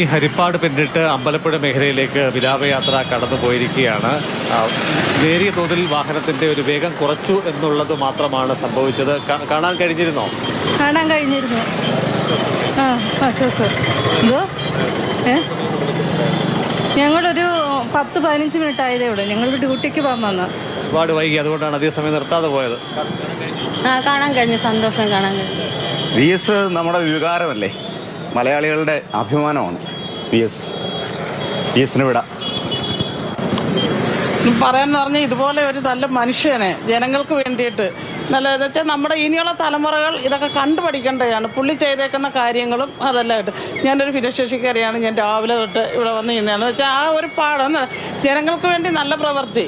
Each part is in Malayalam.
ഈ ഹരിപ്പാട് പിന്നിട്ട് അമ്പലപ്പുഴ മേഖലയിലേക്ക് വിലാപയാത്ര കടന്നു പോയിരിക്കുകയാണ്. നേരിയ തോതിൽ വാഹനത്തിന്റെ ഒരു വേഗം കുറച്ചു എന്നുള്ളത് മാത്രമാണ് സംഭവിച്ചത്. കാണാൻ കഴിഞ്ഞിരുന്നോ? കാണാൻ കഴിഞ്ഞിരുന്നു. എന്തോ ഞങ്ങളൊരു 10-15 മിനിറ്റ് ആയതേ ഉള്ളൂ. ഞങ്ങൾ ഡ്യൂട്ടിക്ക് പോകാൻ വന്ന ഒരുപാട് വൈകി, അതുകൊണ്ടാണ് അധിക സമയം നിർത്താതെ പോയത്. കാണാൻ കഴിഞ്ഞു, സന്തോഷം കാണാൻ കഴിഞ്ഞു. VS നമ്മുടെ വികാരമല്ലേ, മലയാളികളുടെ അഭിമാനമാണ്. VSന് വിടാം. പറയാന്ന് പറഞ്ഞാൽ ഇതുപോലെ ഒരു നല്ല മനുഷ്യനെ ജനങ്ങൾക്ക് വേണ്ടിയിട്ട് നല്ലതെന്ന് വെച്ചാൽ നമ്മുടെ ഇനിയുള്ള തലമുറകൾ ഇതൊക്കെ കണ്ടുപഠിക്കേണ്ടതാണ്. പുള്ളി ചെയ്തേക്കുന്ന കാര്യങ്ങളും അതെല്ലാമായിട്ട്. ഞാനൊരു ഭിന്നശേഷിക്കാരിയാണ്. ഞാൻ രാവിലെ തൊട്ട് ഇവിടെ വന്ന് ചെയ്യുന്നതാണ് വെച്ചാൽ ആ ഒരു പാഠം ജനങ്ങൾക്ക് വേണ്ടി നല്ല പ്രവൃത്തി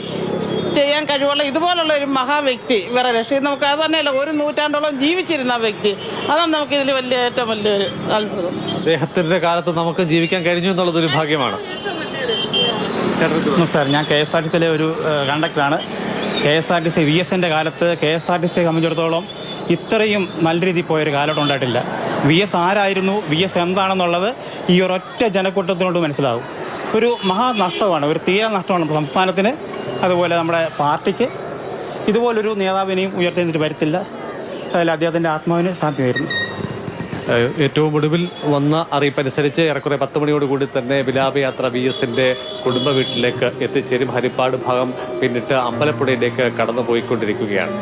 ചെയ്യാൻ കഴിവുള്ള ഇതുപോലുള്ള ഒരു മഹാവ്യക്തി വേറെ രക്ഷയും നമുക്ക് അത് തന്നെയല്ല, ഒരു നൂറ്റാണ്ടോളം ജീവിച്ചിരുന്ന വ്യക്തി. അതാണ് നമുക്ക് ഇതിൽ ഏറ്റവും വലിയൊരു അത്ഭുതം. അദ്ദേഹത്തിന്റെ കാലത്ത് നമുക്ക് ജീവിക്കാൻ കഴിഞ്ഞു എന്നുള്ളതൊരു ഭാഗ്യമാണ്. നമസ്കാരം, ഞാൻ KSRTCയിലെ ഒരു കണ്ടക്ടറാണ്. KSRTC VSന്റെ കാലത്ത് KSRTC സംബന്ധിച്ചിടത്തോളം ഇത്രയും നല്ല രീതിയിൽ പോയൊരു കാലഘട്ടം ഉണ്ടായിട്ടില്ല. VS ആരായിരുന്നു, VS എന്താണെന്നുള്ളത് ഈ ഒരൊറ്റ ജനക്കൂട്ടത്തിനോട് മനസ്സിലാവും. ഒരു മഹാനഷ്ടമാണ്, ഒരു തീരെ നഷ്ടമാണ് സംസ്ഥാനത്തിന്, അതുപോലെ നമ്മുടെ പാർട്ടിക്ക്. ഇതുപോലൊരു നേതാവിനെയും ഉയർത്തെഴുന്നേറ്റ് വരത്തില്ല. അതിൽ അദ്ദേഹത്തിൻ്റെ ആത്മാവിന് സാധ്യമായിരുന്നു. ഏറ്റവും ഒടുവിൽ വന്ന അറിയിപ്പനുസരിച്ച് ഏറെക്കുറെ 10 മണിയോടുകൂടി തന്നെ വിലാപയാത്ര VSന്റെ കുടുംബ വീട്ടിലേക്ക് എത്തിച്ചേരും. ഹരിപ്പാട് ഭാഗം പിന്നിട്ട് അമ്പലപ്പുഴയിലേക്ക് കടന്നു പോയിക്കൊണ്ടിരിക്കുകയാണ്.